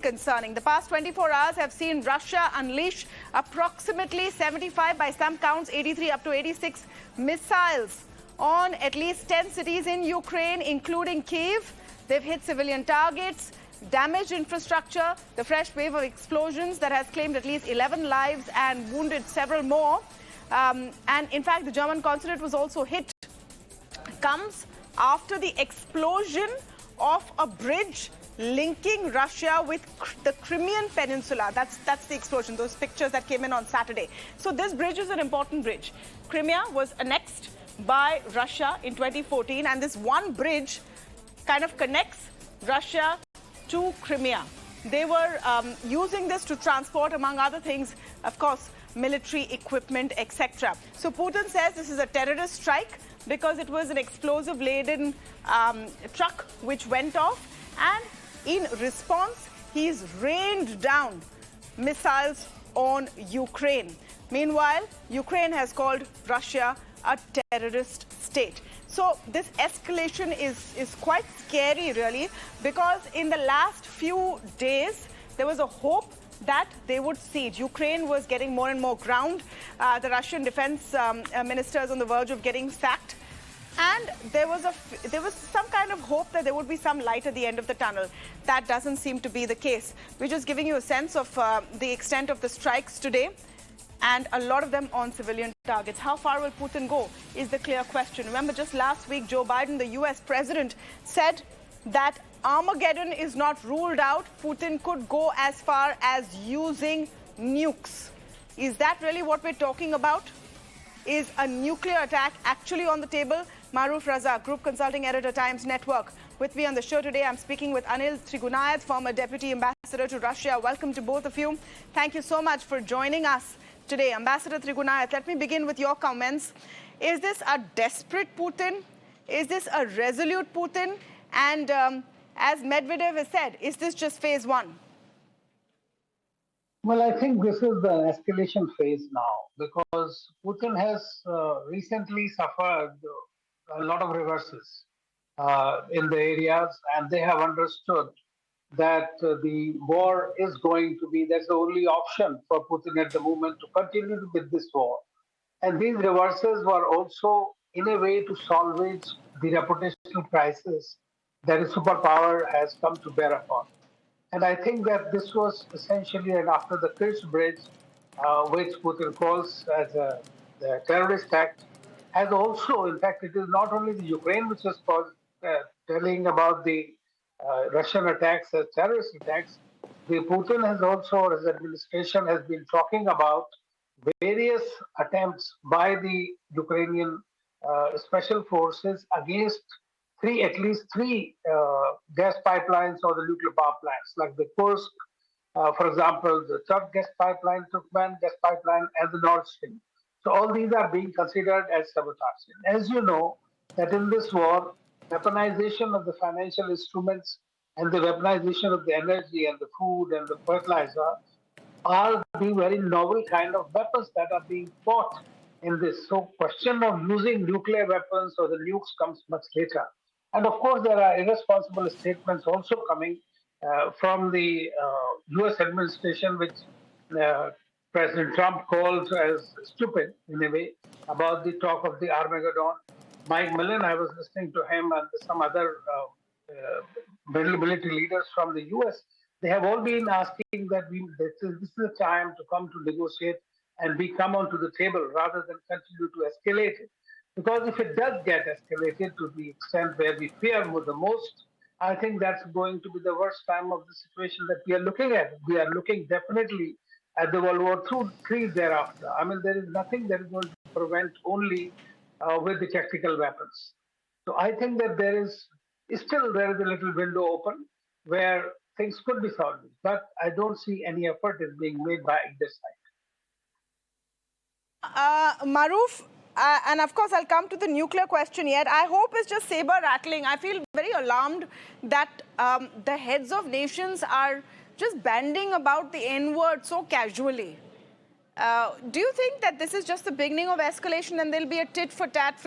concerning. The past 24 hours have seen Russia unleash approximately 75, by some counts 83 up to 86 missiles on at least 10 cities in Ukraine, including Kyiv. They've hit civilian targets, damaged infrastructure, the fresh wave of explosions that has claimed at least 11 lives and wounded several more. And in fact, the German consulate was also hit. Comes after the explosion of a bridge linking Russia with the Crimean peninsula. That's the explosion, those pictures that came in on Saturday. So this bridge is an important bridge. Crimea was annexed by Russia in 2014, and this one bridge kind of connects Russia to Crimea. They were using this to transport, among other things, of course, military equipment, etc. So Putin says this is a terrorist strike because it was an explosive-laden truck which went off, and in response, he's rained down missiles on Ukraine. Meanwhile, Ukraine has called Russia a terrorist state. So this escalation is quite scary, really, because in the last few days, there was a hope that they would siege. Ukraine was getting more and more ground. The Russian defense minister is on the verge of getting sacked. And there was some kind of hope that there would be some light at the end of the tunnel. That doesn't seem to be the case. We're just giving you a sense of the extent of the strikes today, and a lot of them on civilian targets. How far will Putin go is the clear question. Remember, just last week, Joe Biden, the US president, said that Armageddon is not ruled out. Putin could go as far as using nukes. Is that really what we're talking about? Is a nuclear attack actually on the table? Maruf Raza, Group Consulting Editor, Times Network. With me on the show today, I'm speaking with Anil Trigynayat, former Deputy Ambassador to Russia. Welcome to both of you. Thank you so much for joining us today. Ambassador Trigynayat, let me begin with your comments. Is this a desperate Putin? Is this a resolute Putin? And as Medvedev has said, is this just phase one? Well, I think this is the escalation phase now, because Putin has recently suffered a lot of reverses in the areas, and they have understood that the war is going to be, that's the only option for Putin at the moment to continue with this war. And these reverses were also, in a way, to salvage the reputational crisis that a superpower has come to bear upon. And I think that this was essentially, and after the Kerch Bridge, which Putin calls as a terrorist act, has also, in fact, it is not only the Ukraine which is telling about the Russian attacks as terrorist attacks. The Putin has also, his administration has been talking about various attempts by the Ukrainian special forces against at least three gas pipelines or the nuclear power plants, like the Kursk, for example, the Turk gas pipeline, Turkmen gas pipeline, and the Nord Stream. So all these are being considered as sabotage. As you know, that in this war, weaponization of the financial instruments and the weaponization of the energy and the food and the fertilizer are the very novel kind of weapons that are being fought in this. So question of using nuclear weapons or the nukes comes much later. And of course, there are irresponsible statements also coming from the US administration, which President Trump calls as stupid in a way, about the talk of the Armageddon. Mike Millen, I was listening to him and some other military leaders from the US. They have all been asking that this is a time to come to negotiate and we come onto the table rather than continue to escalate it. Because if it does get escalated to the extent where we fear the most, I think that's going to be the worst time of the situation that we are looking at. We are looking definitely at the World War III thereafter. I mean, there is nothing that is going to prevent only with the tactical weapons. So I think that there is a little window open where things could be solved, but I don't see any effort is being made by either side. Maruf, and of course, I'll come to the nuclear question yet. I hope it's just saber rattling. I feel very alarmed that the heads of nations are just banding about the N-word so casually. Do you think that this is just the beginning of escalation and there'll be a tit for tat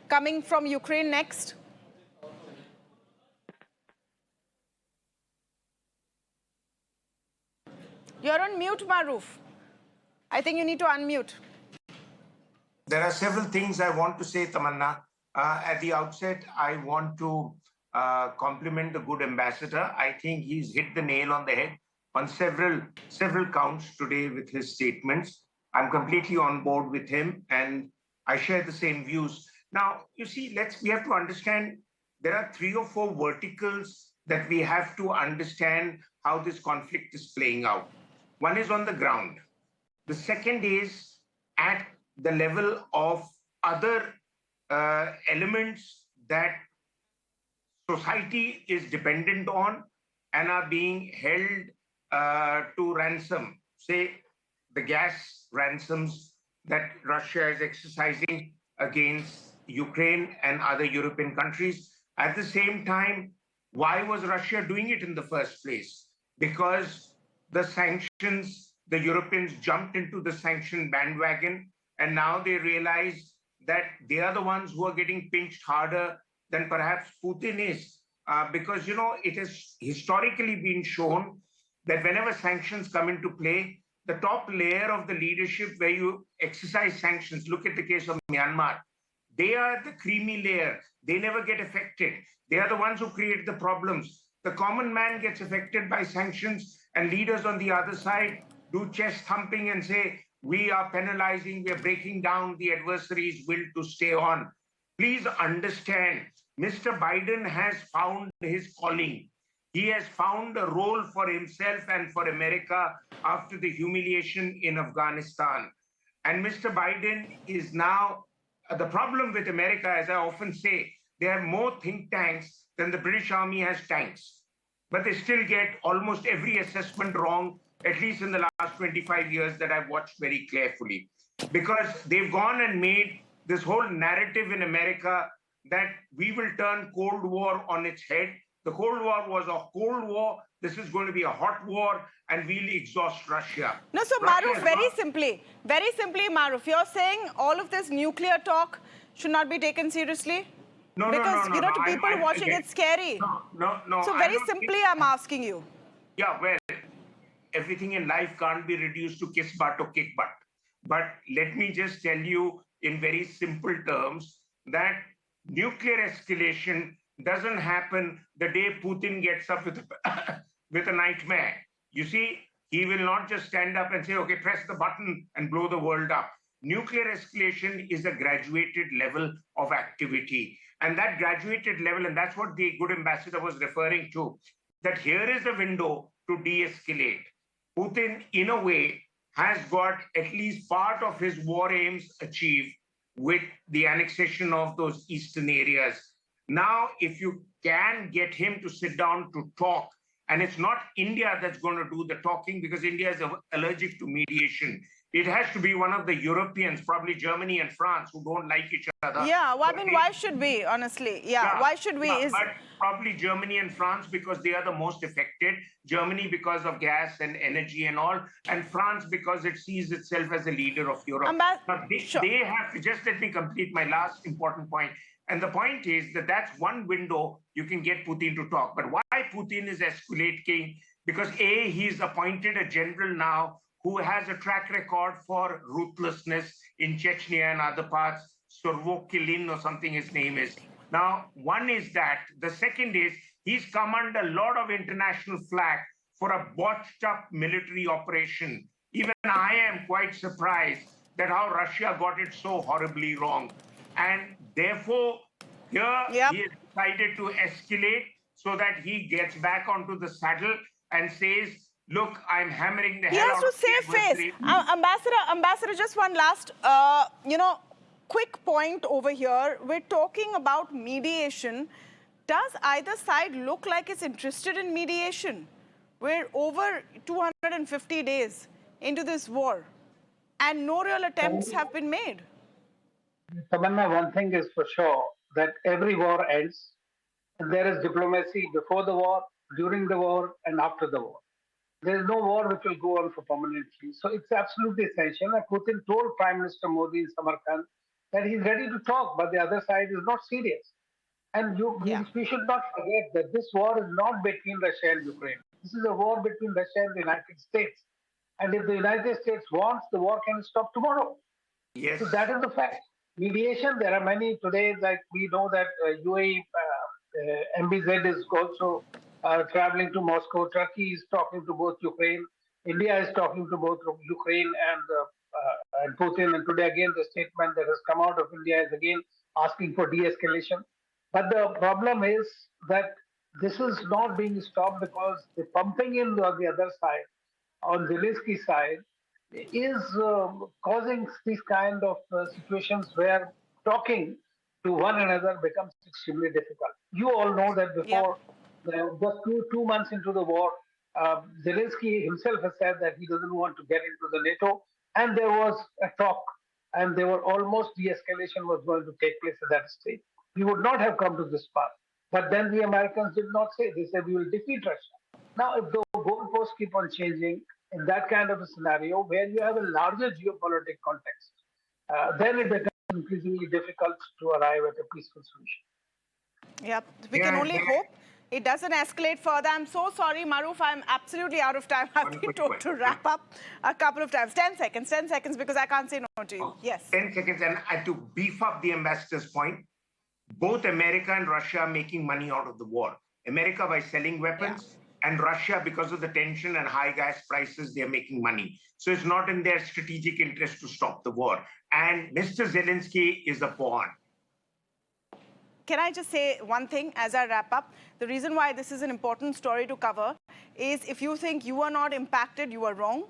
coming from Ukraine next? You're on mute, Maruf. I think you need to unmute. There are several things I want to say, Tamanna. At the outset, I want to compliment the good ambassador. I think he's hit the nail on the head on several counts today with his statements. I'm completely on board with him, and I share the same views. Now, you see, we have to understand there are 3 or 4 verticals that we have to understand how this conflict is playing out. One is on the ground. The second is at the level of other elements that society is dependent on and are being held to ransom. Say, the gas ransoms that Russia is exercising against Ukraine and other European countries. At the same time, why was Russia doing it in the first place? Because the sanctions, the Europeans jumped into the sanction bandwagon, and now they realize that they are the ones who are getting pinched harder than perhaps Putin is. Because, it has historically been shown that whenever sanctions come into play, the top layer of the leadership where you exercise sanctions, look at the case of Myanmar, they are the creamy layer. They never get affected. They are the ones who create the problems. The common man gets affected by sanctions, and leaders on the other side do chest thumping and say, we are penalizing, we are breaking down the adversary's will to stay on. Please understand, Mr. Biden has found his calling. He has found a role for himself and for America after the humiliation in Afghanistan. And Mr. Biden is now, the problem with America, as I often say, they have more think tanks than the British Army has tanks. But they still get almost every assessment wrong, at least in the last 25 years that I've watched very carefully. Because they've gone and made this whole narrative in America that we will turn Cold War on its head. The Cold War was a Cold War. This is going to be a hot war, and we'll exhaust Russia. No, so Maruf, very simply, Maruf, you're saying all of this nuclear talk should not be taken seriously? No, because, no, to people watching, it's scary. No. So very simply, I'm asking you. Yeah, well, everything in life can't be reduced to kiss butt or kick butt. But let me just tell you in very simple terms that nuclear escalation doesn't happen the day Putin gets up with a nightmare. You see, he will not just stand up and say, okay, press the button and blow the world up. Nuclear escalation is a graduated level of activity. And that graduated level, and that's what the good ambassador was referring to, that here is a window to de-escalate. Putin, in a way, has got at least part of his war aims achieved with the annexation of those eastern areas. Now, if you can get him to sit down to talk, and it's not India that's going to do the talking because India is allergic to mediation. It has to be one of the Europeans, probably Germany and France, who don't like each other. Yeah, well, I mean, why should we, honestly? Yeah, why should we? But probably Germany and France because they are the most affected. Germany because of gas and energy and all. And France because it sees itself as a leader of Europe. They have to, just let me complete my last important point. And the point is that that's one window you can get Putin to talk. But why Putin is escalating? Because A, he's appointed a general now who has a track record for ruthlessness in Chechnya and other parts, Sorvokilin or something his name is. Now, one is that. The second is he's come under a lot of international flack for a botched up military operation. Even I am quite surprised that how Russia got it so horribly wrong. And therefore, here he has decided to escalate so that he gets back onto the saddle and says, look, I'm hammering the hell out of the adversary. He has to save face. Ambassador, just one last, quick point over here. We're talking about mediation. Does either side look like it's interested in mediation? We're over 250 days into this war, and no real attempts have been made. Tamanna, one thing is for sure, that every war ends, and there is diplomacy before the war, during the war, and after the war. There is no war which will go on for permanently. So it's absolutely essential. And Putin told Prime Minister Modi in Samarkand that he's ready to talk, but the other side is not serious. And we should not forget that this war is not between Russia and Ukraine. This is a war between Russia and the United States. And if the United States wants, the war can stop tomorrow. Yes. So that is the fact. Mediation, there are many today, like we know that UAE MBZ is also traveling to Moscow. Turkey is talking to both Ukraine. India is talking to both Ukraine and Putin. And today again, the statement that has come out of India is again asking for de-escalation. But the problem is that this is not being stopped because the pumping in on the other side, on Zelensky's side, is causing these kind of situations where talking to one another becomes extremely difficult. You all know that before, just two months into the war, Zelensky himself has said that he doesn't want to get into the NATO, and there was a talk, and there were almost de-escalation was going to take place at that stage. We would not have come to this path. But then the Americans did not say. They said we will defeat Russia. Now, if the goalposts keep on changing in that kind of a scenario where you have a larger geopolitical context, then it becomes increasingly difficult to arrive at a peaceful solution. Yep, we can only hope it doesn't escalate further. I'm so sorry, Maruf, I'm absolutely out of time. I've been told to wrap up a couple of times. 10 seconds, because I can't say no to you. Yes. 10 seconds, and to beef up the ambassador's point, both America and Russia are making money out of the war. America by selling weapons, and Russia, because of the tension and high gas prices, they're making money. So it's not in their strategic interest to stop the war. And Mr. Zelensky is a pawn. Can I just say one thing as I wrap up? The reason why this is an important story to cover is if you think you are not impacted, you are wrong.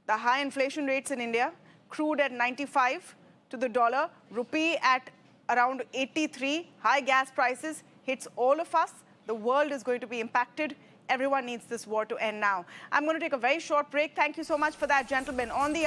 The high inflation rates in India, crude at 95 to the dollar, rupee at around 83, high gas prices hits all of us. The world is going to be impacted. Everyone needs this war to end now. I'm going to take a very short break. Thank you so much for that, gentlemen. On the